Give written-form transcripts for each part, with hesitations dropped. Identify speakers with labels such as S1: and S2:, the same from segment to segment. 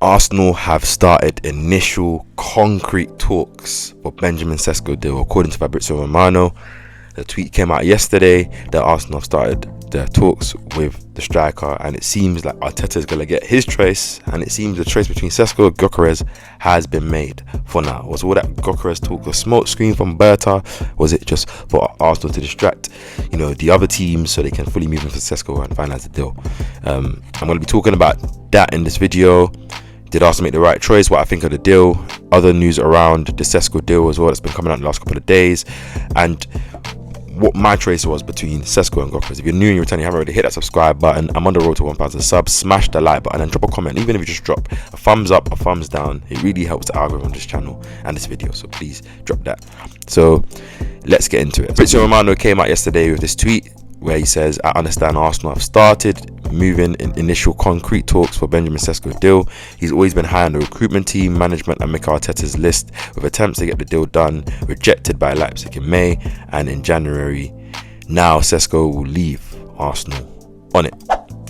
S1: Arsenal have started initial concrete talks for Benjamin Sesko deal, according to Fabrizio Romano. The tweet came out yesterday that Arsenal have started their talks with the striker, and it seems like Arteta is going to get his choice, and it seems the choice between Sesko and Gyökeres has been made for now. Was all that Gyökeres talk a smoke screen from Berta? Was it just for Arsenal to distract, the other teams so they can fully move into Sesko and finalize the deal? I'm going to be talking about that in this video. Did Arsenal make the right choice? What I think of the deal, other news around the Sesko deal as well that's been coming out in the last couple of days, and what my choice was between Sesko and Gyökeres. If you're new and you're returning, you haven't already hit that subscribe button. I'm on the road to 1,000 subs. Smash the like button and drop a comment. Even if you just drop a thumbs up, a thumbs down, it really helps the algorithm on this channel and this video. So please drop that. So let's get into it. Fabrizio Romano came out yesterday with this tweet where he says, I understand Arsenal have started moving in initial concrete talks for Benjamin Sesko deal. He's always been high on the recruitment team, management and Mikel Arteta's list, with attempts to get the deal done rejected by Leipzig in May and in January. Now Sesko will leave Arsenal on it.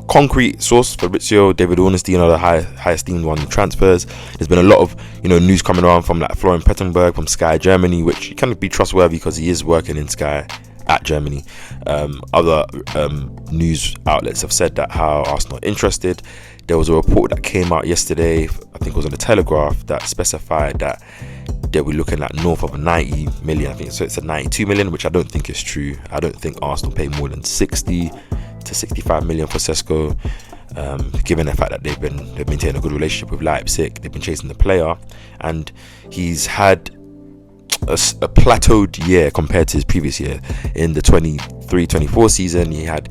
S1: Concrete source, Fabrizio, David Ornstein, another high esteemed one in transfers. There's been a lot of news coming around from like Florian Pettenberg from Sky Germany, which can be trustworthy because he is working in Sky at Germany. Other news outlets have said that how Arsenal are interested. There was a report that came out yesterday, I think it was on the Telegraph, that specified that they were looking at north of 90 million. I think so. It's a 92 million, which I don't think is true. I don't think Arsenal pay more than 60 to 65 million for Sesko, given the fact that they've maintained a good relationship with Leipzig. They've been chasing the player, and he's had a plateaued year compared to his previous year. In the 23-24 season, he had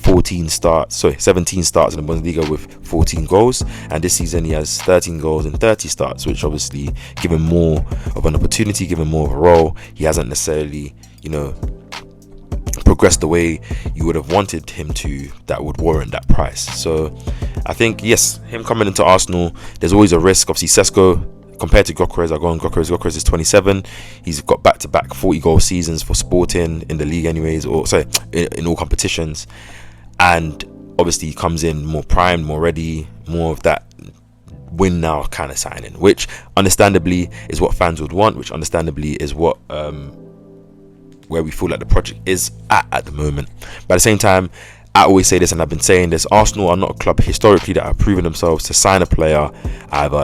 S1: 17 starts in the Bundesliga with 14 goals, and this season he has 13 goals and 30 starts, which obviously given more of an opportunity, given more of a role, he hasn't necessarily progressed the way you would have wanted him to, that would warrant that price. So I think, yes, him coming into Arsenal, there's always a risk. Obviously Sesko, compared to Gyökeres, Gyökeres is 27. He's got back-to-back 40-goal seasons for Sporting in the league anyways, in all competitions. And obviously he comes in more primed, more ready, more of that win now kind of signing, which understandably is what fans would want, which understandably is what where we feel like the project is at the moment. But at the same time, I always say this, and I've been saying this, Arsenal are not a club historically that have proven themselves to sign a player.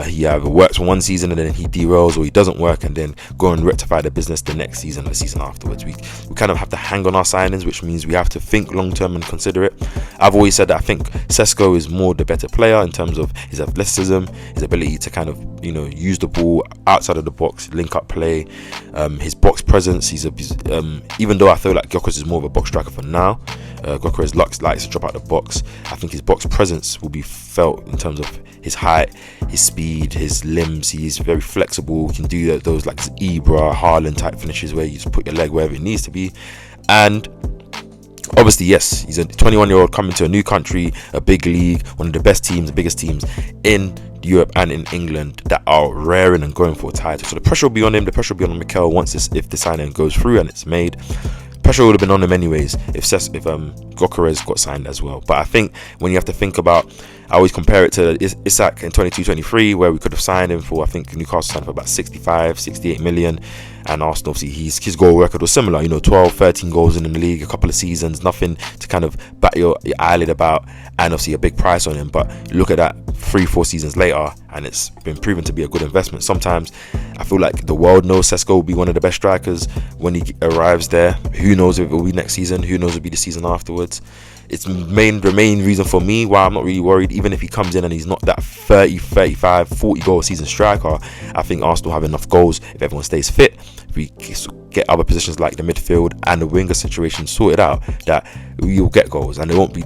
S1: He either works for one season and then he derails, or he doesn't work and then go and rectify the business the next season or the season afterwards. We kind of have to hang on our signings, which means we have to think long term and consider it. I've always said that I think Sesko is more the better player in terms of his athleticism, his ability to kind of use the ball outside of the box, link up play, his box presence. Even though I feel like Gyökeres is more of a box striker for now, Gyökeres likes to drop out the box. I think his box presence will be felt in terms of his height, his speed, his limbs. He's very flexible. He can do those like Ibra, Haaland type finishes where you just put your leg wherever it needs to be. And obviously, yes, he's a 21-year-old coming to a new country, a big league, one of the best teams, the biggest teams in Europe and in England that are raring and going for a title. So the pressure will be on him. The pressure will be on Mikel if the signing goes through and it's made. Pressure would have been on him anyways if Gyökeres got signed as well. But I think when you have to think about, I always compare it to Isak in 22-23, where we could have signed him for, I think Newcastle signed for about 68 million, and Arsenal, obviously his goal record was similar, 12, 13 goals in the league, a couple of seasons, nothing to kind of bat your eyelid about, and obviously a big price on him. But look at that 3-4 seasons later, and it's been proven to be a good investment. Sometimes I feel like the world knows Sesko will be one of the best strikers when he arrives there. Who knows if it will be next season? Who knows if it will be the season afterwards? It's the main reason for me why I'm not really worried. Even if he comes in and he's not that 30, 35, 40 goal season striker, I think Arsenal have enough goals if everyone stays fit. If we get other positions like the midfield and the winger situation sorted out, that we'll get goals and there won't be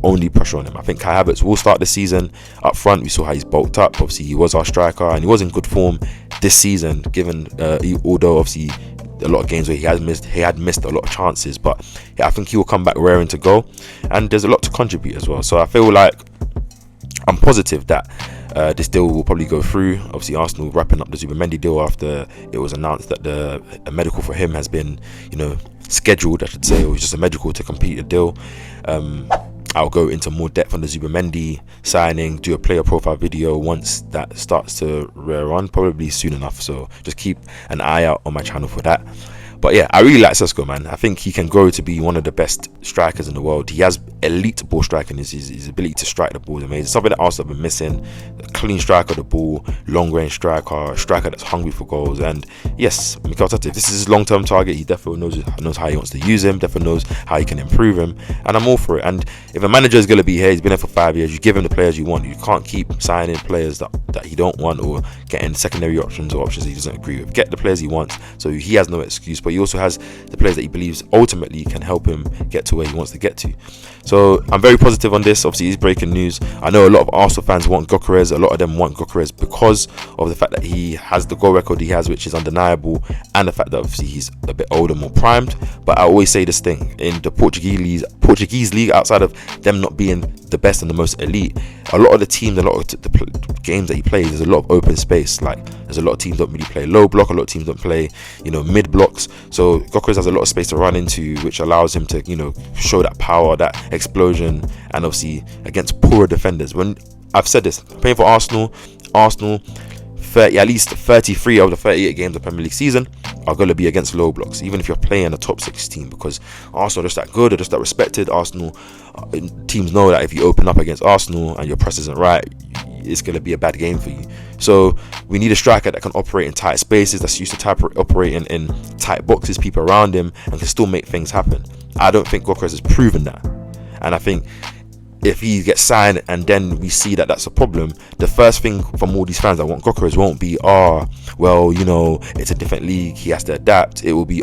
S1: only pressure on him. I think Kai Havertz will start the season up front. We saw how he's bulked up. Obviously he was our striker and he was in good form this season, given although obviously a lot of games where he had missed a lot of chances, but yeah, I think he will come back raring to go, and there's a lot to contribute as well. So I feel like I'm positive that this deal will probably go through. Obviously Arsenal wrapping up the Zubimendi deal after it was announced that a medical for him has been scheduled, I should say. It was just a medical to complete the deal. I'll go into more depth on the Zubimendi signing, do a player profile video once that starts to run, probably soon enough. So just keep an eye out on my channel for that. But yeah, I really like Sesko, man. I think he can grow to be one of the best strikers in the world. He has elite ball striking. His ability to strike the ball is amazing. Something that Arsenal have been missing. A clean striker of the ball, long range striker, striker that's hungry for goals. And yes, Mikel Arteta, if this is his long-term target, he definitely knows how he wants to use him, definitely knows how he can improve him. And I'm all for it. And if a manager is going to be here, he's been here for 5 years, you give him the players you want. You can't keep signing players that he don't want, or getting secondary options or options he doesn't agree with. Get the players he wants, so he has no excuse. But he also has the players that he believes ultimately can help him get to where he wants to get to. So I'm very positive on this. Obviously, it's breaking news. I know a lot of Arsenal fans want Gyökeres. A lot of them want Gyökeres because of the fact that he has the goal record he has, which is undeniable, and the fact that obviously he's a bit older, more primed. But I always say this thing, in the Portuguese league, outside of them not being the best and the most elite, a lot of the teams, a lot of the games that he plays, there's a lot of open space. Like, there's a lot of teams don't really play low block, a lot of teams don't play, mid blocks. So Gyökeres has a lot of space to run into, which allows him to, show that power, that explosion, and obviously against poorer defenders. When I've said this, playing for Arsenal, at least 33 of the 38 games of the Premier League season are going to be against low blocks, even if you're playing a top 6 team, because Arsenal are just that good, they're just that respected. Arsenal teams know that if you open up against Arsenal and your press isn't right, it's going to be a bad game for you. So we need a striker that can operate in tight spaces, that's used to operating in tight boxes, people around him, and can still make things happen. I don't think Gyökeres has proven that, and I think if he gets signed and then we see that that's a problem, the first thing from all these fans that want Gyökeres won't be, it's a different league, he has to adapt. It will be,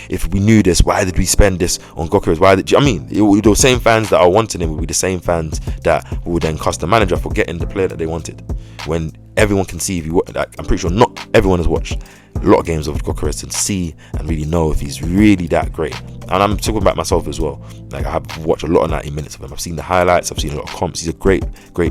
S1: if we knew this, why did we spend this on Gyökeres? Those same fans that are wanting him will be the same fans that will then cuss the manager for getting the player that they wanted. When everyone can see, I'm pretty sure not everyone has watched a lot of games of Gyökeres and see and really know if he's really that great. And I'm talking about myself as well. Like, I have watched a lot of 90 minutes of him. I've seen the highlights, I've seen a lot of comps. He's a great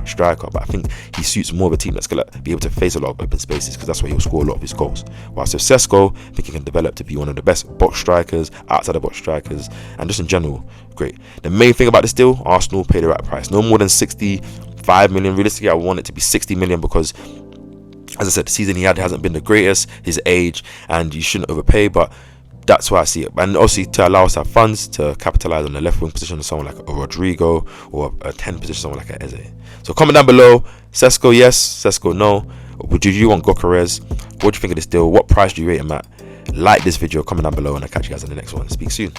S1: striker, but I think he suits more of a team that's going to be able to face a lot of open spaces, because that's where he'll score a lot of his goals. Whilst with Sesko, I think he can develop to be one of the best box strikers, outside the box strikers, and just in general, great. The main thing about this deal, Arsenal paid the right price. No more than 65 million. Realistically, I want it to be 60 million because, as I said, the season he had hasn't been the greatest, his age, and you shouldn't overpay, but that's why I see it. And obviously to allow us to have funds to capitalize on the left wing position of someone like a Rodrigo, or a 10 position someone like a Eze. So comment down below, Sesko yes, Sesko no. Would you want Gyökeres? What do you think of this deal? What price do you rate him at? Like this video, comment down below, and I'll catch you guys in the next one. Speak soon.